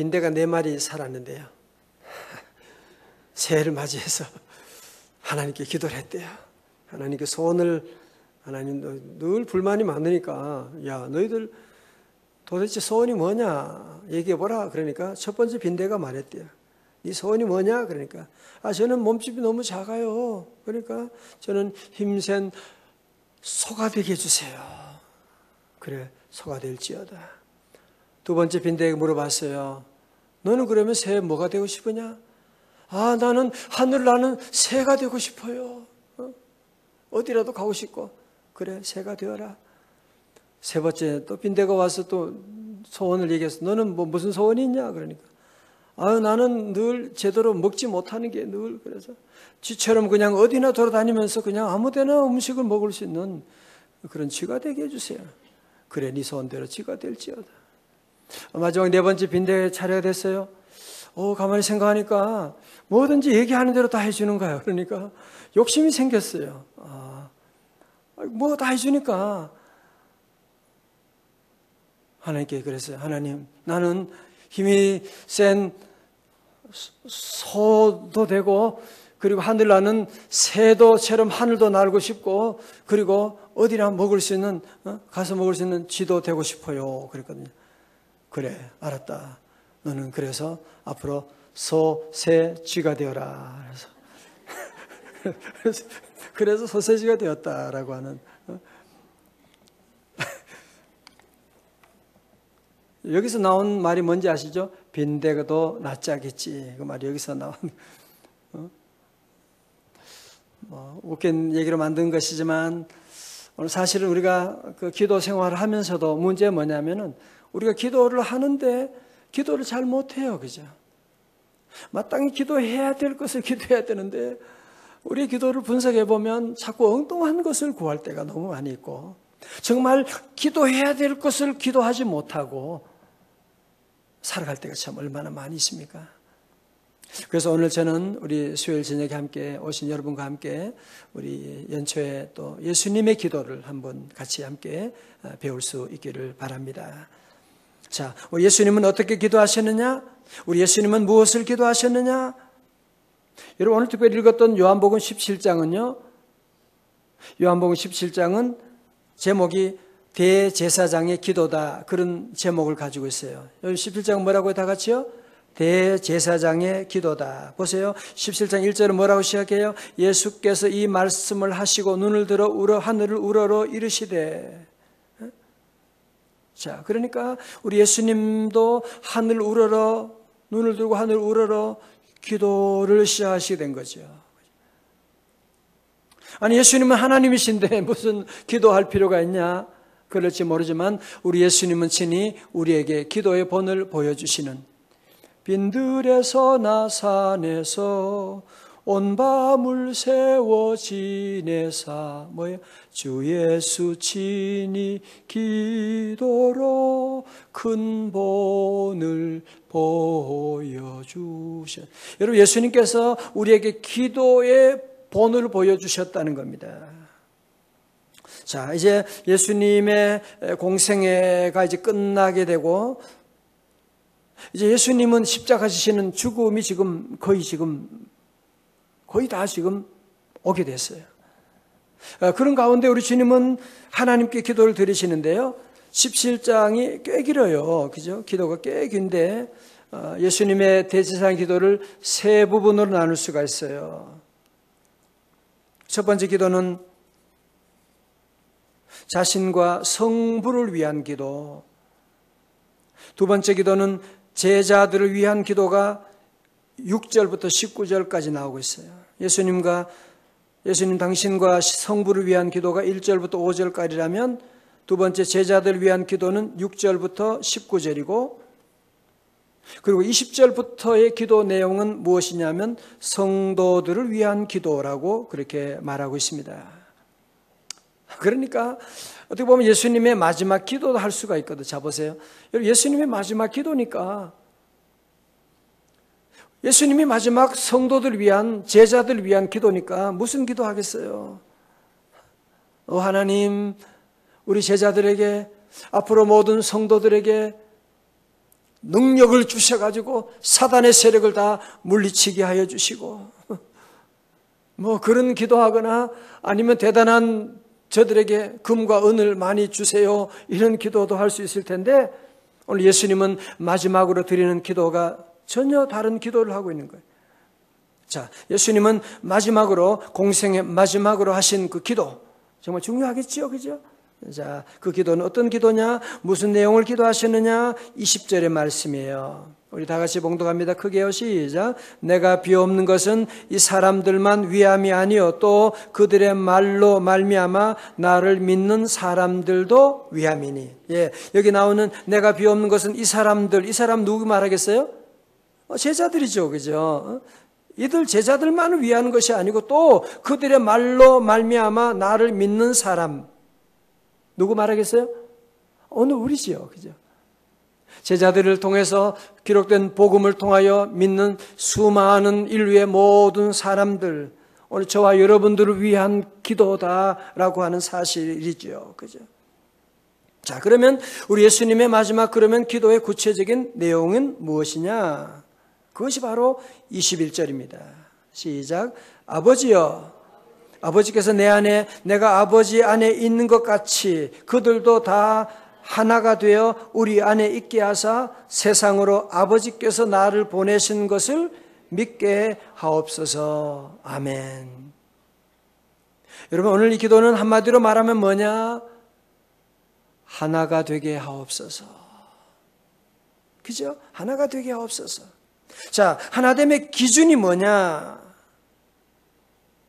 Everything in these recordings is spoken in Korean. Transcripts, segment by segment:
빈대가 4마리 살았는데요. 새해를 맞이해서 하나님께 기도를 했대요. 하나님께 소원을, 하나님 늘 불만이 많으니까 야 너희들 도대체 소원이 뭐냐 얘기해보라. 그러니까 첫 번째 빈대가 말했대요. 네 소원이 뭐냐? 그러니까 저는 몸집이 너무 작아요. 그러니까 저는 힘센 소가 되게 해주세요. 그래 소가 될지어다. 두 번째 빈대에게 물어봤어요. 너는 그러면 새해 뭐가 되고 싶으냐? 나는 하늘을 나는 새가 되고 싶어요. 어디라도 가고 싶고. 그래 새가 되어라. 세 번째 또 빈대가 와서 또 소원을 얘기했어. 너는 뭐 무슨 소원이 있냐? 그러니까 나는 늘 제대로 먹지 못하는 게 늘 그래서 쥐처럼 그냥 어디나 돌아다니면서 그냥 아무데나 음식을 먹을 수 있는 그런 쥐가 되게 해주세요. 그래 네 소원대로 쥐가 될지어다. 마지막 4번째 빈대 차례가 됐어요. 가만히 생각하니까 뭐든지 얘기하는 대로 다 해주는 거예요. 그러니까 욕심이 생겼어요. 뭐 다 해주니까 하나님께 그랬어요. 하나님 나는 힘이 센 소도 되고 그리고 하늘 나는 새도처럼 하늘도 날고 싶고 그리고 어디나 먹을 수 있는 가서 먹을 수 있는 쥐도 되고 싶어요. 그랬거든요. 그래 알았다. 너는 그래서 앞으로 소, 새, 쥐가 되어라. 그래서 소새쥐가 되었다라고 하는. 여기서 나온 말이 뭔지 아시죠? 빈대도 낯짝겠지. 그 말이 여기서 나온 웃긴 얘기로 만든 것이지만 오늘 사실은 우리가 그 기도 생활을 하면서도 문제가 뭐냐면은 우리가 기도를 하는데 기도를 잘 못해요. 그죠? 마땅히 기도해야 될 것을 기도해야 되는데 우리의 기도를 분석해 보면 자꾸 엉뚱한 것을 구할 때가 너무 많이 있고 정말 기도해야 될 것을 기도하지 못하고 살아갈 때가 참 얼마나 많이 있습니까? 그래서 오늘 저는 우리 수요일 저녁에 함께 오신 여러분과 함께 우리 연초에 또 예수님의 기도를 한번 같이 함께 배울 수 있기를 바랍니다. 자, 우리 예수님은 어떻게 기도하셨느냐? 우리 예수님은 무엇을 기도하셨느냐? 여러분 오늘 특별히 읽었던 요한복음 17장은요. 요한복음 17장은 제목이 대제사장의 기도다. 그런 제목을 가지고 있어요. 여기 17장은 뭐라고요? 다 같이요? 대제사장의 기도다. 보세요. 17장 1절은 뭐라고 시작해요? 예수께서 이 말씀을 하시고 눈을 들어 하늘을 우러러 이르시되. 자, 그러니까 우리 예수님도 하늘 우러러 눈을 들고 하늘 우러러 기도를 시작하시게 된 거죠. 아니 예수님은 하나님이신데 무슨 기도할 필요가 있냐? 그럴지 모르지만 우리 예수님은 친히 우리에게 기도의 본을 보여주시는 빈들에서 나산에서 온 밤을 세워 지내사 뭐예요? 주 예수 친히 기도로 큰 본을 보여주셨. 여러분 예수님께서 우리에게 기도의 본을 보여주셨다는 겁니다. 자, 이제 예수님의 공생애가 이제 끝나게 되고 이제 예수님은 십자가 지시는 죽음이 거의 다 오게 됐어요. 그런 가운데 우리 주님은 하나님께 기도를 드리시는데요. 17장이 꽤 길어요. 그죠? 기도가 꽤 긴데 예수님의 대제사장 기도를 세 부분으로 나눌 수가 있어요. 첫 번째 기도는 자신과 성부를 위한 기도. 두 번째 기도는 제자들을 위한 기도가 6절부터 19절까지 나오고 있어요. 예수님 당신과 성부를 위한 기도가 1절부터 5절까지라면 두 번째 제자들을 위한 기도는 6절부터 19절이고 그리고 20절부터의 기도 내용은 무엇이냐면 성도들을 위한 기도라고 그렇게 말하고 있습니다. 그러니까 어떻게 보면 예수님의 마지막 기도도 할 수가 있거든요. 자 보세요. 예수님의 마지막 기도니까 예수님이 마지막 성도들 위한 제자들 위한 기도니까 무슨 기도하겠어요? 하나님 우리 제자들에게 앞으로 모든 성도들에게 능력을 주셔가지고 사단의 세력을 다 물리치게 하여 주시고, 뭐 그런 기도하거나 아니면 대단한 저들에게 금과 은을 많이 주세요, 이런 기도도 할 수 있을 텐데, 오늘 예수님은 마지막으로 드리는 기도가 전혀 다른 기도를 하고 있는 거예요. 자, 예수님은 마지막으로, 공생의 마지막으로 하신 그 기도, 정말 중요하겠지요, 그죠? 자, 그 기도는 어떤 기도냐? 무슨 내용을 기도하셨느냐? 20절의 말씀이에요. 우리 다 같이 봉독합니다. 크게요. 시작. 내가 비옵는 것은 이 사람들만 위함이 아니요 또 그들의 말로 말미암아 나를 믿는 사람들도 위함이니. 예, 여기 나오는 내가 비옵는 것은 이 사람 누구 말하겠어요? 제자들이죠, 그죠? 이들 제자들만 위하는 것이 아니고 또 그들의 말로 말미암아 나를 믿는 사람, 누구 말하겠어요? 오늘 우리지요, 그죠? 제자들을 통해서 기록된 복음을 통하여 믿는 수많은 인류의 모든 사람들, 오늘 저와 여러분들을 위한 기도다라고 하는 사실이죠, 그죠? 자, 그러면 우리 예수님의 마지막 그러면 기도의 구체적인 내용은 무엇이냐? 그것이 바로 21절입니다. 시작. 아버지여, 아버지께서 내 안에 내가 아버지 안에 있는 것 같이 그들도 다 하나가 되어 우리 안에 있게 하사 세상으로 아버지께서 나를 보내신 것을 믿게 하옵소서. 아멘. 여러분, 오늘 이 기도는 한마디로 말하면 뭐냐? 하나가 되게 하옵소서. 그죠? 하나가 되게 하옵소서. 자, 하나됨의 기준이 뭐냐?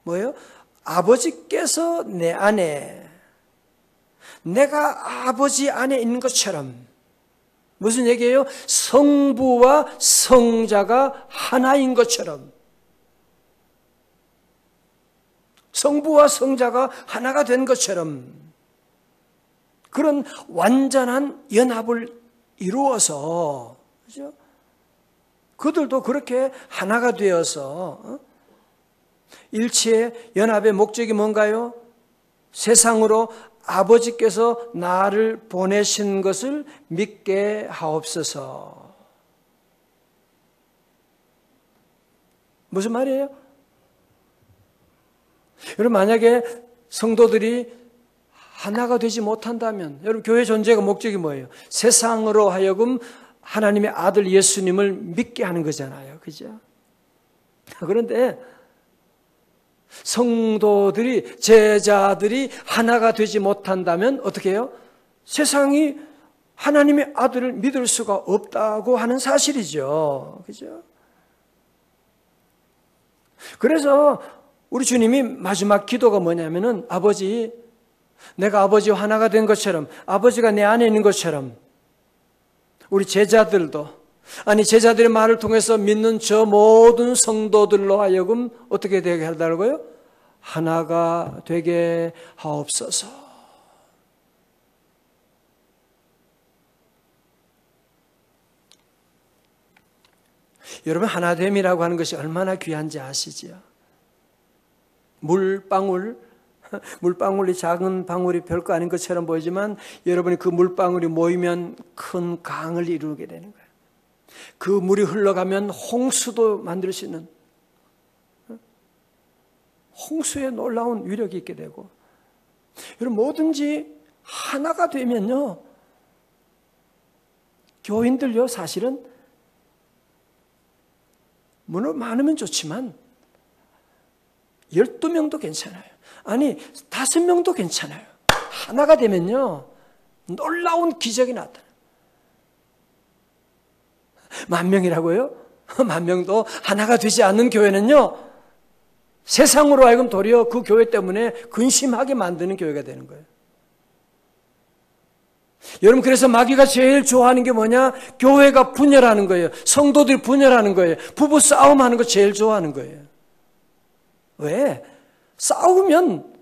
뭐예요? 아버지께서 내 안에, 내가 아버지 안에 있는 것처럼. 무슨 얘기예요? 성부와 성자가 하나인 것처럼. 성부와 성자가 하나가 된 것처럼 그런 완전한 연합을 이루어서, 그죠? 그들도 그렇게 하나가 되어서 일체의 연합의 목적이 뭔가요? 세상으로 아버지께서 나를 보내신 것을 믿게 하옵소서. 무슨 말이에요? 여러분, 만약에 성도들이 하나가 되지 못한다면, 여러분, 교회 존재가 목적이 뭐예요? 세상으로 하여금 하나님의 아들 예수님을 믿게 하는 거잖아요, 그죠? 그런데 성도들이, 제자들이 하나가 되지 못한다면 어떻게 해요? 세상이 하나님의 아들을 믿을 수가 없다고 하는 사실이죠. 그죠? 그래서 우리 주님이 마지막 기도가 뭐냐면은, 아버지, 내가 아버지와 하나가 된 것처럼, 아버지가 내 안에 있는 것처럼 우리 제자들도, 아니 제자들의 말을 통해서 믿는 저 모든 성도들로 하여금 어떻게 되게 하더라고요? 하나가 되게 하옵소서. 여러분, 하나됨이라고 하는 것이 얼마나 귀한지 아시지요? 물방울이 작은 방울이 별거 아닌 것처럼 보이지만 여러분이 그 물방울이 모이면 큰 강을 이루게 되는 거예요. 그 물이 흘러가면 홍수도 만들 수 있는, 홍수의 놀라운 위력이 있게 되고, 여러분, 뭐든지 하나가 되면요, 교인들요, 사실은 물론 많으면 좋지만 12명도 괜찮아요. 아니 5명도 괜찮아요. 하나가 되면요, 놀라운 기적이 나타나요. 10,000명이라고요? 10,000명도 하나가 되지 않는 교회는요, 세상으로 하여금 도리어 그 교회 때문에 근심하게 만드는 교회가 되는 거예요. 여러분, 그래서 마귀가 제일 좋아하는 게 뭐냐? 교회가 분열하는 거예요. 성도들이 분열하는 거예요. 부부 싸움하는 거 제일 좋아하는 거예요. 왜? 싸우면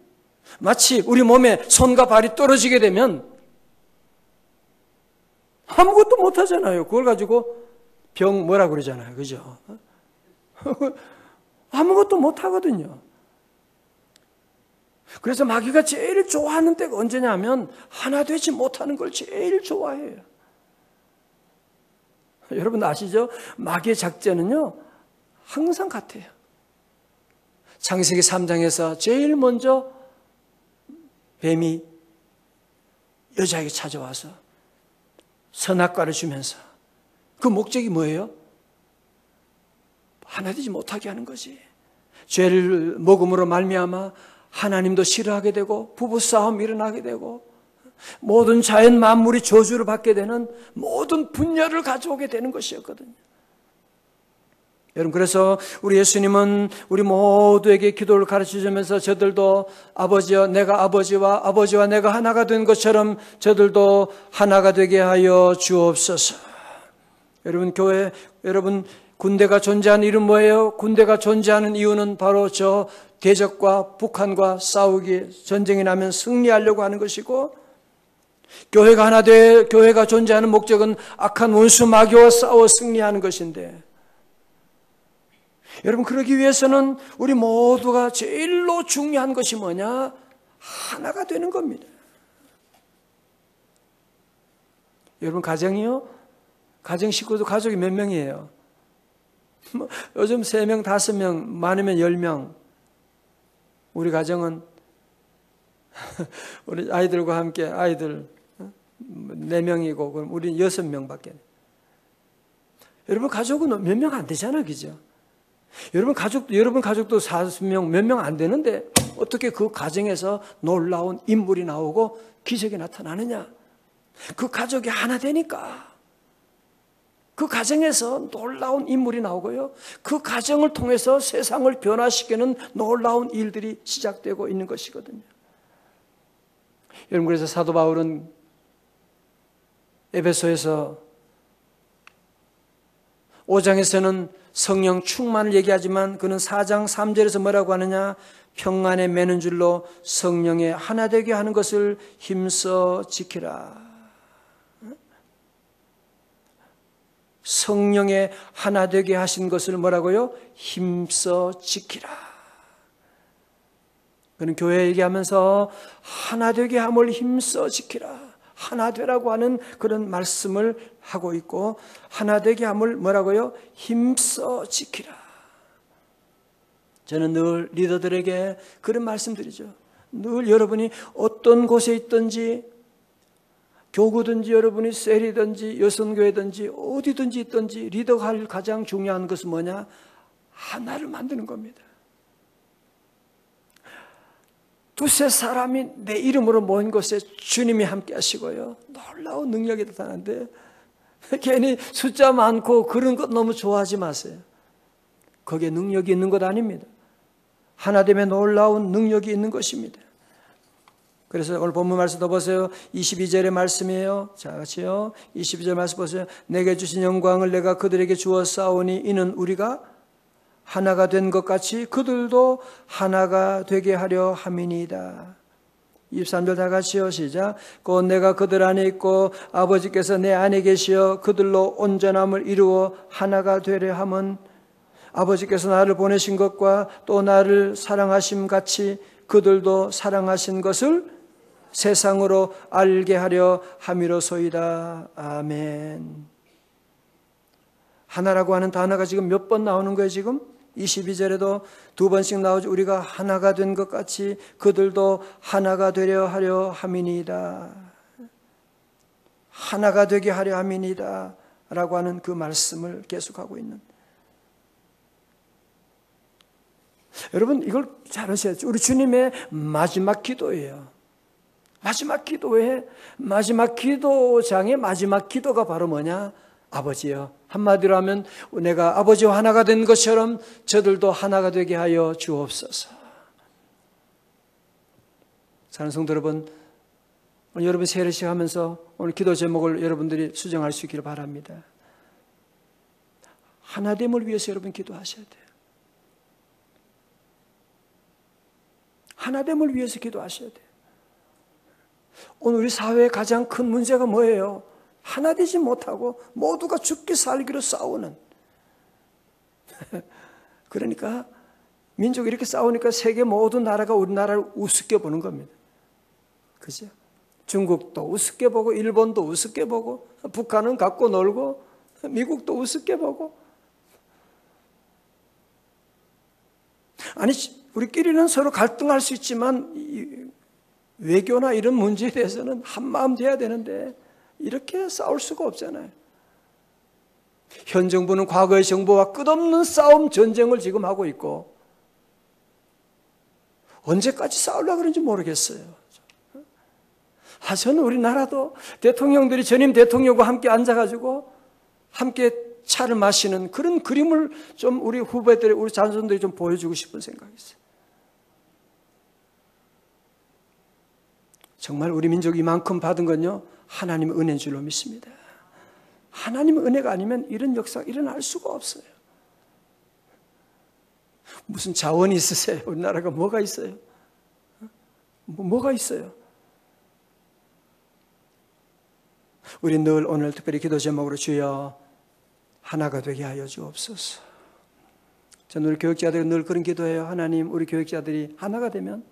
마치 우리 몸에 손과 발이 떨어지게 되면 아무것도 못하잖아요. 그걸 가지고 병 뭐라 그러잖아요. 그죠? 아무것도 못하거든요. 그래서 마귀가 제일 좋아하는 때가 언제냐 하면 하나 되지 못하는 걸 제일 좋아해요. 여러분 아시죠? 마귀의 작전은요 항상 같아요. 창세기 3장에서 제일 먼저 뱀이 여자에게 찾아와서 선악과를 주면서 그 목적이 뭐예요? 하나 되지 못하게 하는 거지. 죄를 먹음으로 말미암아 하나님도 싫어하게 되고 부부싸움이 일어나게 되고 모든 자연 만물이 저주를 받게 되는 모든 분열을 가져오게 되는 것이었거든요. 여러분 그래서 우리 예수님은 우리 모두에게 기도를 가르치시면서 저들도 아버지여 내가 아버지와 내가 하나가 된 것처럼 저들도 하나가 되게 하여 주옵소서. 여러분 여러분 군대가 존재하는 이유는 뭐예요? 군대가 존재하는 이유는 바로 저 대적과 북한과 싸우기 전쟁이 나면 승리하려고 하는 것이고 교회가 존재하는 목적은 악한 원수 마귀와 싸워 승리하는 것인데 여러분 그러기 위해서는 우리 모두가 제일로 중요한 것이 뭐냐? 하나가 되는 겁니다. 여러분 가정이요? 가정 식구도 가족이 몇 명이에요? 요즘 3명, 5명, 많으면 10명. 우리 가정은 우리 아이들과 함께 아이들 4명이고 그럼 우리 6명밖에. 여러분 가족은 몇 명 안 되잖아, 그죠? 여러분 가족도 40명, 몇 명 안 되는데 어떻게 그 가정에서 놀라운 인물이 나오고 기적이 나타나느냐? 그 가족이 하나 되니까. 그 가정에서 놀라운 인물이 나오고요. 그 가정을 통해서 세상을 변화시키는 놀라운 일들이 시작되고 있는 것이거든요. 여러분 그래서 사도 바울은 에베소에서 5장에서는 성령 충만을 얘기하지만 그는 4장 3절에서 뭐라고 하느냐? 평안에 매는 줄로 성령에 하나 되게 하는 것을 힘써 지키라. 성령에 하나 되게 하신 것을 뭐라고요? 힘써 지키라. 그는 교회 얘기하면서 하나 되게 함을 힘써 지키라. 하나 되라고 하는 그런 말씀을 하고 있고 하나 되게 함을 뭐라고요? 힘써 지키라. 저는 늘 리더들에게 그런 말씀드리죠. 늘 여러분이 어떤 곳에 있든지 교구든지 여러분이 셀이든지 여성교회든지 어디든지 있든지 리더가 할 가장 중요한 것은 뭐냐? 하나를 만드는 겁니다. 두세 사람이 내 이름으로 모인 곳에 주님이 함께 하시고요. 놀라운 능력이 나타나는데 괜히 숫자 많고 그런 것 너무 좋아하지 마세요. 거기에 능력이 있는 것 아닙니다. 하나 되면 놀라운 능력이 있는 것입니다. 그래서 오늘 본문 말씀 더 보세요. 22절의 말씀이에요. 자, 같이요. 22절 말씀 보세요. 내게 주신 영광을 내가 그들에게 주었사오니 이는 우리가 하나가 된 것 같이 그들도 하나가 되게 하려 함이니이다. 23절 다 같이요. 시작. 곧 내가 그들 안에 있고 아버지께서 내 안에 계시어 그들로 온전함을 이루어 하나가 되려 함은 아버지께서 나를 보내신 것과 또 나를 사랑하심 같이 그들도 사랑하신 것을 세상으로 알게 하려 함이로소이다. 아멘. 하나라고 하는 단어가 지금 몇 번 나오는 거예요, 지금? 22절에도 2번씩 나오죠. 우리가 하나가 된 것 같이 그들도 하나가 되려 하려 함이니이다. 하나가 되게 하려 함이니이다. 라고 하는 그 말씀을 계속하고 있는. 여러분, 이걸 잘 아셔야죠. 우리 주님의 마지막 기도예요. 마지막 기도에, 마지막 기도장의 마지막 기도가 바로 뭐냐? 아버지여. 한마디로 하면 내가 아버지와 하나가 된 것처럼 저들도 하나가 되게 하여 주옵소서. 사랑하는 성도 여러분, 오늘 여러분 세례식 하면서 오늘 기도 제목을 여러분들이 수정할 수 있기를 바랍니다. 하나됨을 위해서 여러분 기도하셔야 돼요. 하나됨을 위해서 기도하셔야 돼요. 오늘 우리 사회의 가장 큰 문제가 뭐예요? 하나 되지 못하고 모두가 죽기 살기로 싸우는. 그러니까 민족이 이렇게 싸우니까 세계 모든 나라가 우리나라를 우습게 보는 겁니다. 그죠? 중국도 우습게 보고 일본도 우습게 보고 북한은 갖고 놀고 미국도 우습게 보고. 아니, 우리끼리는 서로 갈등할 수 있지만 외교나 이런 문제에 대해서는 한마음 돼야 되는데 이렇게 싸울 수가 없잖아요. 현 정부는 과거의 정부와 끝없는 싸움, 전쟁을 지금 하고 있고 언제까지 싸우려고 그런지 모르겠어요. 저는 우리나라도 대통령들이 전임 대통령과 함께 앉아가지고 함께 차를 마시는 그런 그림을 좀 우리 후배들이, 우리 자손들이 좀 보여주고 싶은 생각이 있어요. 정말 우리 민족이 이만큼 받은 건요, 하나님의 은혜인 줄로 믿습니다. 하나님의 은혜가 아니면 이런 역사가 일어날 수가 없어요. 무슨 자원이 있으세요? 우리나라가 뭐가 있어요? 뭐가 있어요? 우리 늘 오늘 특별히 기도 제목으로 주여 하나가 되게 하여 주옵소서. 저는 우리 교육자들이 늘 그런 기도해요. 하나님, 우리 교육자들이 하나가 되면,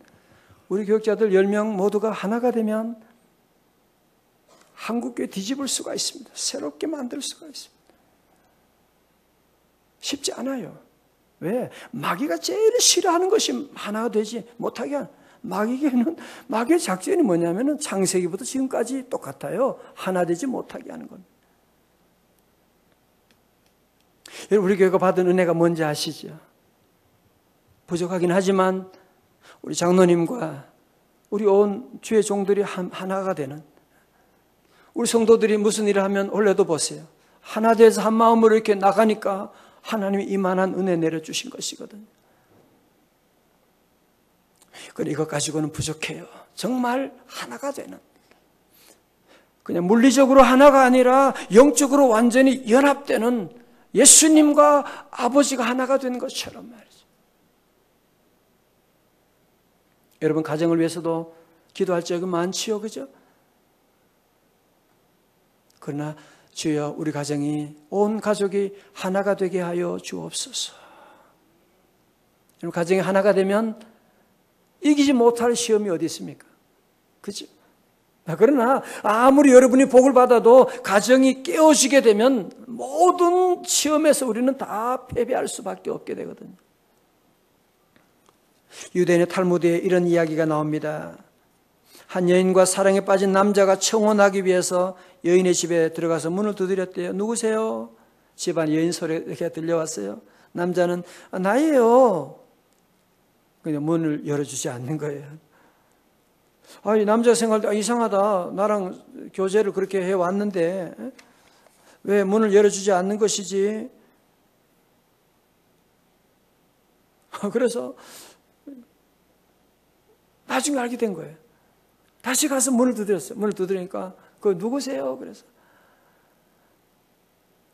우리 교육자들 10명 모두가 하나가 되면 한국교회 뒤집을 수가 있습니다. 새롭게 만들 수가 있습니다. 쉽지 않아요. 왜? 마귀가 제일 싫어하는 것이 하나가 되지 못하게 하는, 마귀의 작전이 뭐냐면은 창세기부터 지금까지 똑같아요. 하나 되지 못하게 하는 겁니다. 여러분, 우리 교회가 받은 은혜가 뭔지 아시죠? 부족하긴 하지만 우리 장로님과 우리 온 주의 종들이 하나가 되는, 우리 성도들이 무슨 일을 하면 원래도 보세요. 하나 돼서 한 마음으로 이렇게 나가니까 하나님이 이만한 은혜 내려주신 것이거든요. 그런데 이것 가지고는 부족해요. 정말 하나가 되는, 그냥 물리적으로 하나가 아니라 영적으로 완전히 연합되는, 예수님과 아버지가 하나가 된 것처럼 말이죠. 여러분, 가정을 위해서도 기도할 적이 많지요, 그죠? 그러나 주여, 우리 가정이, 온 가족이 하나가 되게 하여 주옵소서. 여러분, 가정이 하나가 되면 이기지 못할 시험이 어디 있습니까? 그죠? 그러나 아무리 여러분이 복을 받아도 가정이 깨어지게 되면 모든 시험에서 우리는 다 패배할 수밖에 없게 되거든요. 유대인의 탈무드에 이런 이야기가 나옵니다. 한 여인과 사랑에 빠진 남자가 청혼하기 위해서 여인의 집에 들어가서 문을 두드렸대요. 누구세요? 집안 여인 소리가 들려왔어요. 남자는 나예요. 그냥 문을 열어주지 않는 거예요. 이 남자가 생각할 때 이상하다. 나랑 교제를 그렇게 해왔는데 왜 문을 열어주지 않는 것이지? 그래서 나중에 알게 된 거예요. 다시 가서 문을 두드렸어요. 문을 두드리니까 그 누구세요? 그래서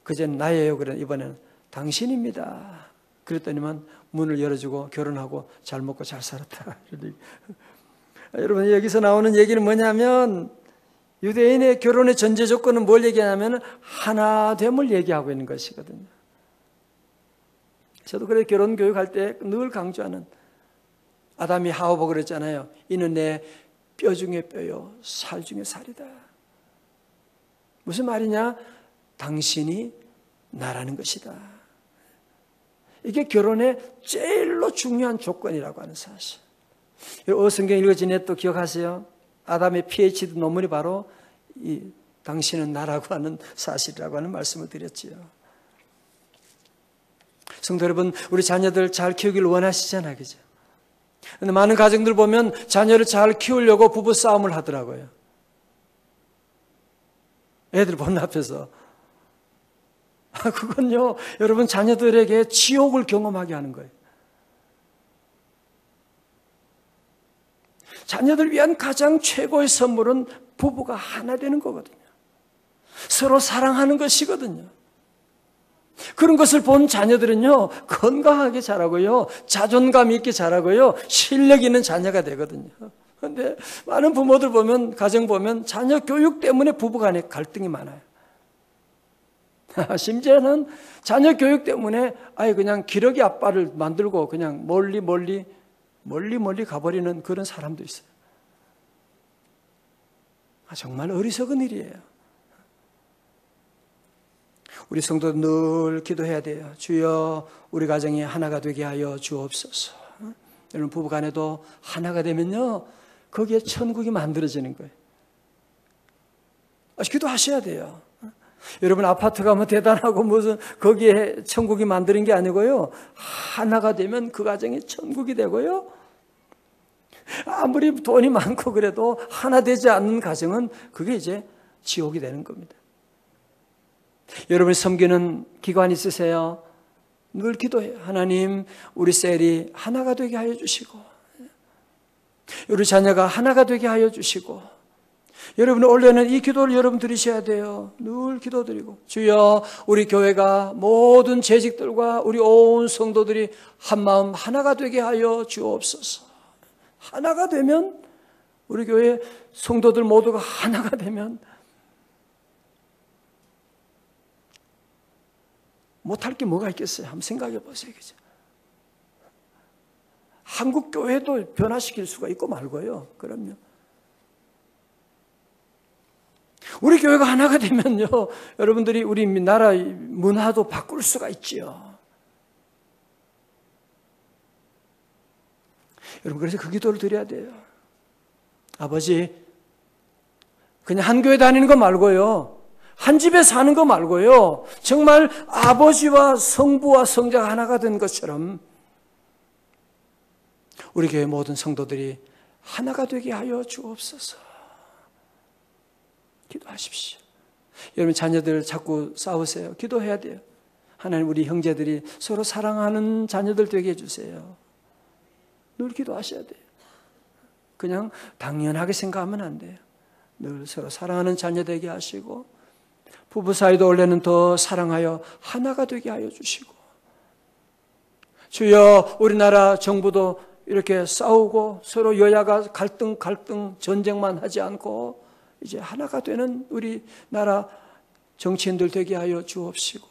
그전 나예요. 그래 이번에는 당신입니다. 그랬더니만 문을 열어주고 결혼하고 잘 먹고 잘 살았다. 여러분, 여기서 나오는 얘기는 뭐냐면 유대인의 결혼의 전제 조건은 뭘 얘기하냐면 하나됨을 얘기하고 있는 것이거든요. 저도 그래 결혼 교육할 때 늘 강조하는, 아담이 하와 보고 그랬잖아요. 이는 내 뼈 중에 뼈요 살 중에 살이다. 무슨 말이냐? 당신이 나라는 것이다. 이게 결혼의 제일로 중요한 조건이라고 하는 사실. 성경 읽어지네 또 기억하세요? 아담의 PhD 논문이 바로 이 당신은 나라고 하는 사실이라고 하는 말씀을 드렸지요. 성도 여러분, 우리 자녀들 잘 키우길 원하시잖아요, 그죠? 근데 많은 가정들 보면 자녀를 잘 키우려고 부부 싸움을 하더라고요. 애들 보는 앞에서. 그건요, 여러분 자녀들에게 지옥을 경험하게 하는 거예요. 자녀들 위한 가장 최고의 선물은 부부가 하나 되는 거거든요. 서로 사랑하는 것이거든요. 그런 것을 본 자녀들은요, 건강하게 자라고요, 자존감 있게 자라고요, 실력 있는 자녀가 되거든요. 그런데 많은 부모들 보면, 가정 보면 자녀 교육 때문에 부부 간에 갈등이 많아요. 심지어는 자녀 교육 때문에 아예 그냥 기러기 아빠를 만들고 그냥 멀리 가버리는 그런 사람도 있어요. 정말 어리석은 일이에요. 우리 성도 늘 기도해야 돼요. 주여 우리 가정이 하나가 되게 하여 주옵소서. 여러분 부부간에도 하나가 되면요 거기에 천국이 만들어지는 거예요. 기도하셔야 돼요. 여러분 아파트가 뭐 대단하고 무슨 거기에 천국이 만드는 게 아니고요. 하나가 되면 그 가정이 천국이 되고요. 아무리 돈이 많고 그래도 하나 되지 않는 가정은 그게 이제 지옥이 되는 겁니다. 여러분이 섬기는 기관 있으세요? 늘 기도해요. 하나님 우리 셀이 하나가 되게 하여 주시고 우리 자녀가 하나가 되게 하여 주시고 여러분 원래는 이 기도를 여러분 드리셔야 돼요. 늘 기도드리고 주여 우리 교회가 모든 재직들과 우리 온 성도들이 한마음 하나가 되게 하여 주옵소서. 하나가 되면 우리 교회 성도들 모두가 하나가 되면 못할 게 뭐가 있겠어요? 한번 생각해 보세요. 그죠? 한국 교회도 변화시킬 수가 있고 말고요. 그럼요. 우리 교회가 하나가 되면요, 여러분들이 우리 나라 문화도 바꿀 수가 있지요. 여러분 그래서 그 기도를 드려야 돼요. 아버지, 그냥 한 교회 다니는 거 말고요, 한 집에 사는 거 말고요, 정말 아버지와 성부와 성자가 하나가 된 것처럼 우리 교회 모든 성도들이 하나가 되게 하여 주옵소서. 기도하십시오. 여러분 자녀들 자꾸 싸우세요. 기도해야 돼요. 하나님 우리 형제들이 서로 사랑하는 자녀들 되게 해주세요. 늘 기도하셔야 돼요. 그냥 당연하게 생각하면 안 돼요. 늘 서로 사랑하는 자녀 되게 하시고 부부 사이도 원래는 더 사랑하여 하나가 되게 하여 주시고 주여 우리나라 정부도 이렇게 싸우고 서로 여야가 갈등 전쟁만 하지 않고 이제 하나가 되는 우리 나라 정치인들 되게 하여 주옵시고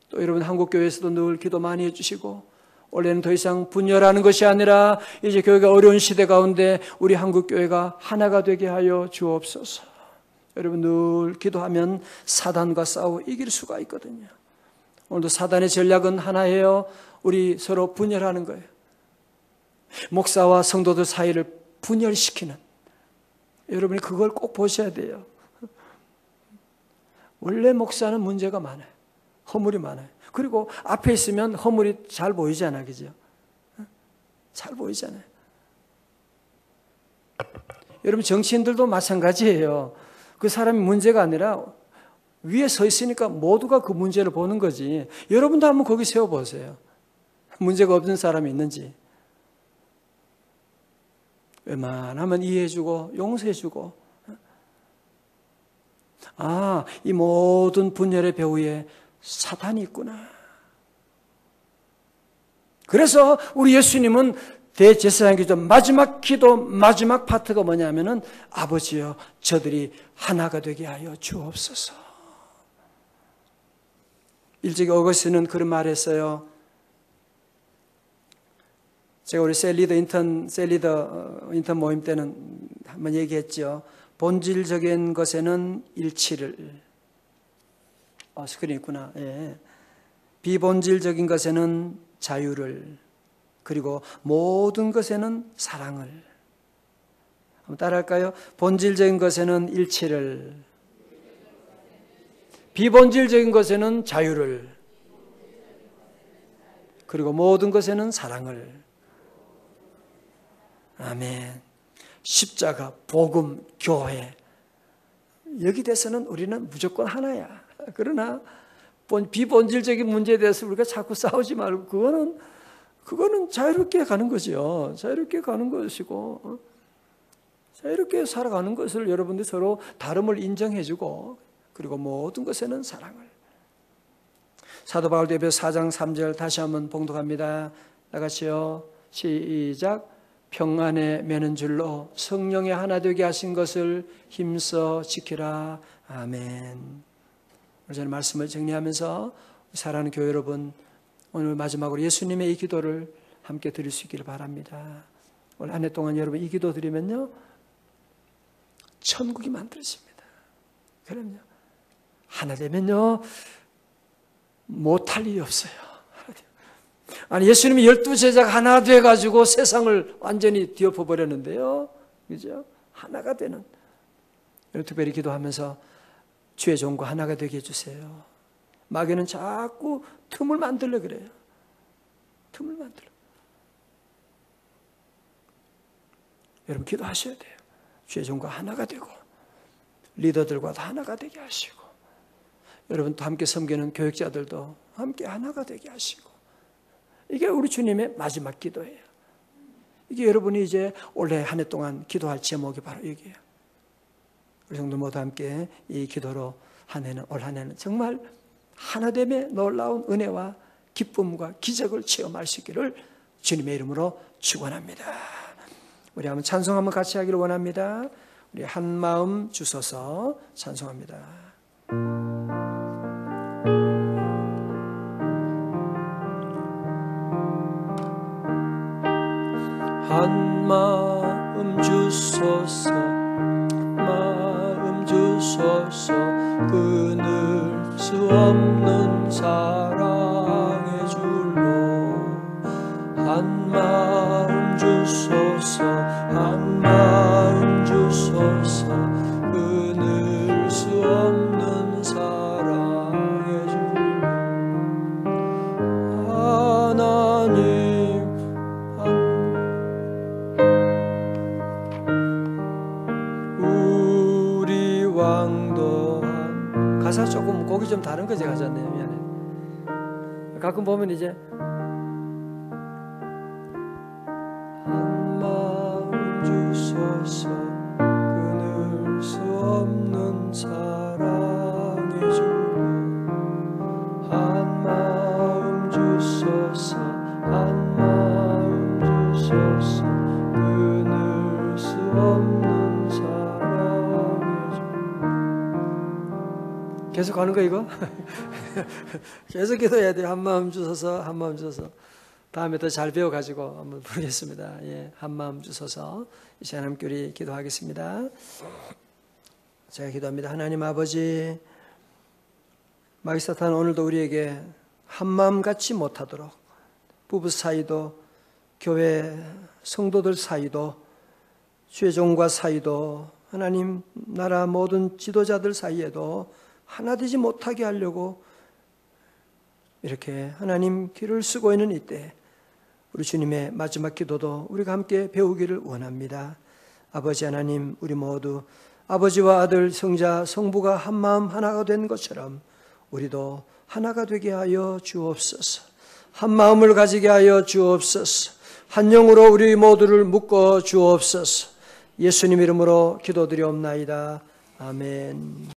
또 여러분 한국교회에서도 늘 기도 많이 해주시고 원래는 더 이상 분열하는 것이 아니라 이제 교회가 어려운 시대 가운데 우리 한국교회가 하나가 되게 하여 주옵소서. 여러분 늘 기도하면 사단과 싸워 이길 수가 있거든요. 오늘도 사단의 전략은 하나예요. 우리 서로 분열하는 거예요. 목사와 성도들 사이를 분열시키는 여러분이 그걸 꼭 보셔야 돼요. 원래 목사는 문제가 많아요. 허물이 많아요. 그리고 앞에 있으면 허물이 잘 보이잖아요. 그죠? 잘 보이잖아요. 여러분 정치인들도 마찬가지예요. 그 사람이 문제가 아니라 위에 서 있으니까 모두가 그 문제를 보는 거지. 여러분도 한번 거기 세워보세요. 문제가 없는 사람이 있는지. 웬만하면 이해해주고 용서해주고 이 모든 분열의 배후에 사탄이 있구나. 그래서 우리 예수님은 대제사장 기도 마지막 파트가 뭐냐면은 아버지여 저들이 하나가 되게 하여 주옵소서. 일찍 어거스틴은 그런 말을 했어요. 제가 우리 셀리더 인턴 모임 때는 한번 얘기했죠. 본질적인 것에는 일치를. 스크린 있구나. 예. 비본질적인 것에는 자유를. 그리고 모든 것에는 사랑을. 한번 따라할까요? 본질적인 것에는 일치를. 비본질적인 것에는 자유를. 그리고 모든 것에는 사랑을. 아멘. 십자가, 복음, 교회. 여기 대해서는 우리는 무조건 하나야. 그러나 비본질적인 문제에 대해서 우리가 자꾸 싸우지 말고 그거는 자유롭게 가는 거죠. 자유롭게 가는 것이고 자유롭게 살아가는 것을 여러분들이 서로 다름을 인정해주고 그리고 모든 것에는 사랑을. 사도 바울도 에베소 4장 3절 다시 한번 봉독합니다. 다같이요. 시작. 평안에 매는 줄로 성령의 하나 되게 하신 것을 힘써 지키라. 아멘. 저는 말씀을 정리하면서 사랑하는 교회 여러분, 오늘 마지막으로 예수님의 이 기도를 함께 드릴 수 있기를 바랍니다. 오늘 한 해 동안 여러분 이 기도 드리면요 천국이 만들어집니다. 그럼요. 하나 되면요 못할 일이 없어요. 아니 예수님이 12제자가 하나 돼가지고 세상을 완전히 뒤엎어 버렸는데요. 그죠? 하나가 되는. 특별히 기도하면서 주의 종과 하나가 되게 해주세요. 마귀는 자꾸 틈을 만들려 그래요. 틈을 만들려. 여러분 기도하셔야 돼요. 주의 종과 하나가 되고 리더들과도 하나가 되게 하시고 여러분도 함께 섬기는 교육자들도 함께 하나가 되게 하시고 이게 우리 주님의 마지막 기도예요. 이게 여러분이 이제 올해 한 해 동안 기도할 제목이 바로 여기예요. 우리 성도 모두 함께 이 기도로 올 한 해는 정말 하나됨의 놀라운 은혜와 기쁨과 기적을 체험할 수 있기를 주님의 이름으로 축원합니다. 우리 한번 찬송 한번 같이 하기를 원합니다. 우리 한 마음 주셔서 찬송합니다. 한 마음 주소서 마음 주소서 끊을 수 없는 사랑의 줄로 한 마음 주소서 한 마음 주소서 끊을 수 없는 사랑의 줄로 하나님 우리 왕도한 가사 조금 곡이 좀 다른 거 제가 가졌네요. 미안해. 가끔 보면 이제 한 마음 주소서 끊을 수 없는 사랑의 줄로 한 마음 주소서 한 마음 주소서 끊을 수 없는 사랑의 줄로 계속 가는 거 이거? 계속 기도해야 돼요. 한 마음 주소서 한 마음 주소서 다음에 더 잘 배워가지고 한번 부르겠습니다. 예, 한 마음 주소서 이 시간 함께 우리 기도하겠습니다. 제가 기도합니다. 하나님 아버지 마귀 사탄은 오늘도 우리에게 한 마음 같지 못하도록 부부 사이도 교회 성도들 사이도 주의 종과 사이도 하나님 나라 모든 지도자들 사이에도 하나 되지 못하게 하려고 이렇게 하나님 길을 쓰고 있는 이때 우리 주님의 마지막 기도도 우리가 함께 배우기를 원합니다. 아버지 하나님 우리 모두 아버지와 아들 성자 성부가 한 마음 하나가 된 것처럼 우리도 하나가 되게 하여 주옵소서. 한 마음을 가지게 하여 주옵소서. 한 영으로 우리 모두를 묶어 주옵소서. 예수님 이름으로 기도드리옵나이다. 아멘.